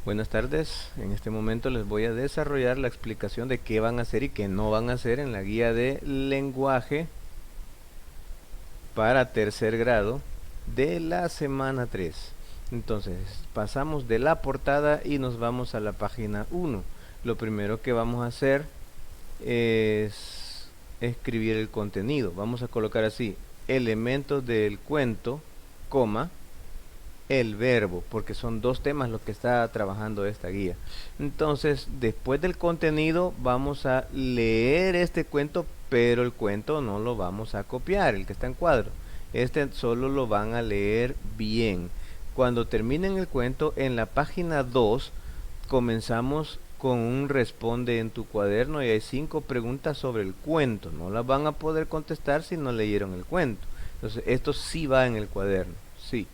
Buenas tardes, en este momento les voy a desarrollar la explicación de qué van a hacer y qué no van a hacer en la guía de lenguaje para tercer grado de la semana 3. Entonces, pasamos de la portada y nos vamos a la página 1. Lo primero que vamos a hacer es escribir el contenido. Vamos a colocar así, elementos del cuento, coma, el verbo, porque son dos temas los que está trabajando esta guía. Entonces, después del contenido, vamos a leer este cuento, pero el cuento no lo vamos a copiar, el que está en cuadro. Este solo lo van a leer bien. Cuando terminen el cuento, en la página 2, comenzamos con un responde en tu cuaderno y hay 5 preguntas sobre el cuento. No las van a poder contestar si no leyeron el cuento. Entonces, esto sí va en el cuaderno, sí.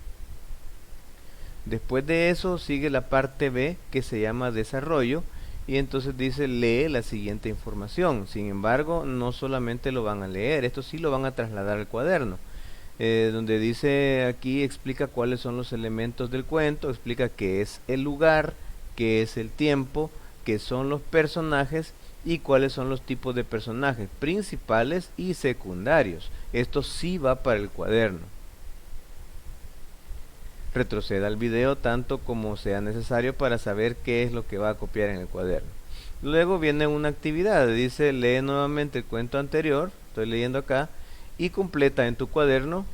Después de eso sigue la parte B, que se llama desarrollo, y entonces dice lee la siguiente información. Sin embargo, no solamente lo van a leer, esto sí lo van a trasladar al cuaderno. Donde dice aquí, explica cuáles son los elementos del cuento, explica qué es el lugar, qué es el tiempo, qué son los personajes y cuáles son los tipos de personajes principales y secundarios. Esto sí va para el cuaderno. Retroceda al video tanto como sea necesario para saber qué es lo que va a copiar en el cuaderno. Luego viene una actividad, dice lee nuevamente el cuento anterior, estoy leyendo acá, y completa en tu cuaderno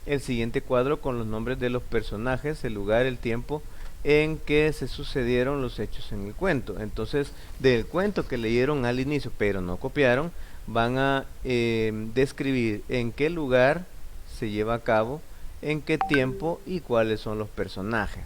el siguiente cuadro con los nombres de los personajes, el lugar, el tiempo en que se sucedieron los hechos en el cuento. Entonces, del cuento que leyeron al inicio pero no copiaron, van a describir en qué lugar se lleva a cabo, en qué tiempo y cuáles son los personajes.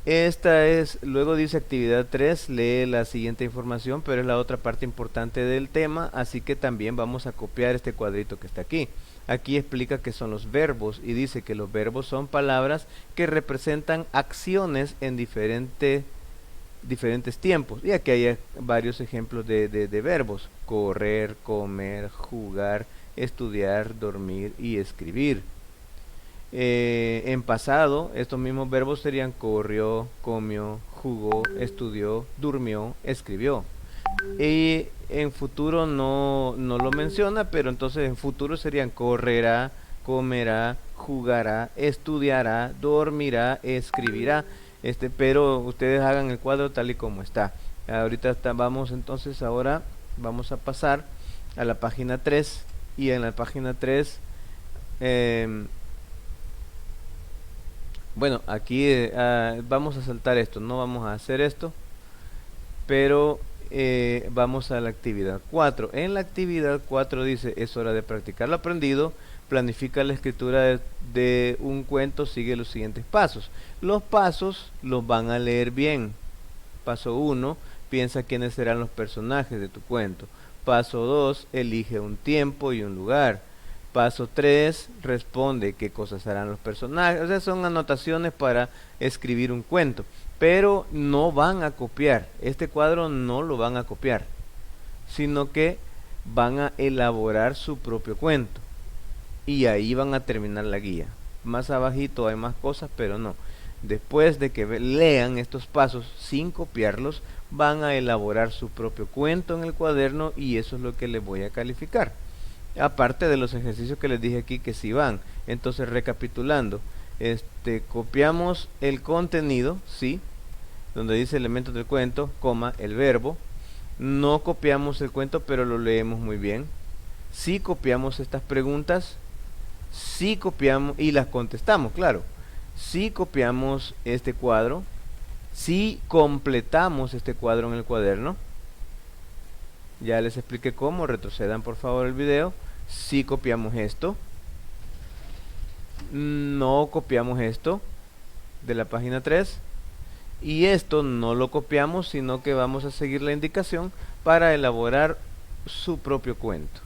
Esta es, luego dice actividad 3, lee la siguiente información, pero es la otra parte importante del tema, así que también vamos a copiar este cuadrito que está aquí. Aquí explica qué son los verbos y dice que los verbos son palabras que representan acciones en diferentes tiempos. Y aquí hay varios ejemplos de verbos: correr, comer, jugar, estudiar, dormir y escribir. En pasado, estos mismos verbos serían corrió, comió, jugó, estudió, durmió, escribió. Y en futuro no lo menciona, pero entonces en futuro serían correrá, comerá, jugará, estudiará, dormirá, escribirá. Pero ustedes hagan el cuadro tal y como está. Ahorita vamos entonces, ahora vamos a pasar a la página 3. Y en la página 3... bueno, aquí vamos a saltar esto, no vamos a hacer esto, pero vamos a la actividad 4. En la actividad 4 dice, es hora de practicar lo aprendido, planifica la escritura de un cuento, sigue los siguientes pasos. Los pasos los van a leer bien. Paso 1, piensa quiénes serán los personajes de tu cuento. Paso 2, elige un tiempo y un lugar. Paso 3, responde qué cosas harán los personajes. O sea, son anotaciones para escribir un cuento. Pero no van a copiar. Este cuadro no lo van a copiar. Sino que van a elaborar su propio cuento. Y ahí van a terminar la guía. Más abajito hay más cosas, pero no. Después de que lean estos pasos sin copiarlos, van a elaborar su propio cuento en el cuaderno y eso es lo que les voy a calificar. Aparte de los ejercicios que les dije aquí que sí van. Entonces, recapitulando, copiamos el contenido, sí, donde dice elementos del cuento, coma, el verbo. No copiamos el cuento, pero lo leemos muy bien. Sí copiamos estas preguntas, sí copiamos y las contestamos, claro. Sí copiamos este cuadro, sí completamos este cuadro en el cuaderno. Ya les expliqué cómo, retrocedan por favor el video. Sí copiamos esto. No copiamos esto de la página 3. Y esto no lo copiamos, sino que vamos a seguir la indicación para elaborar su propio cuento.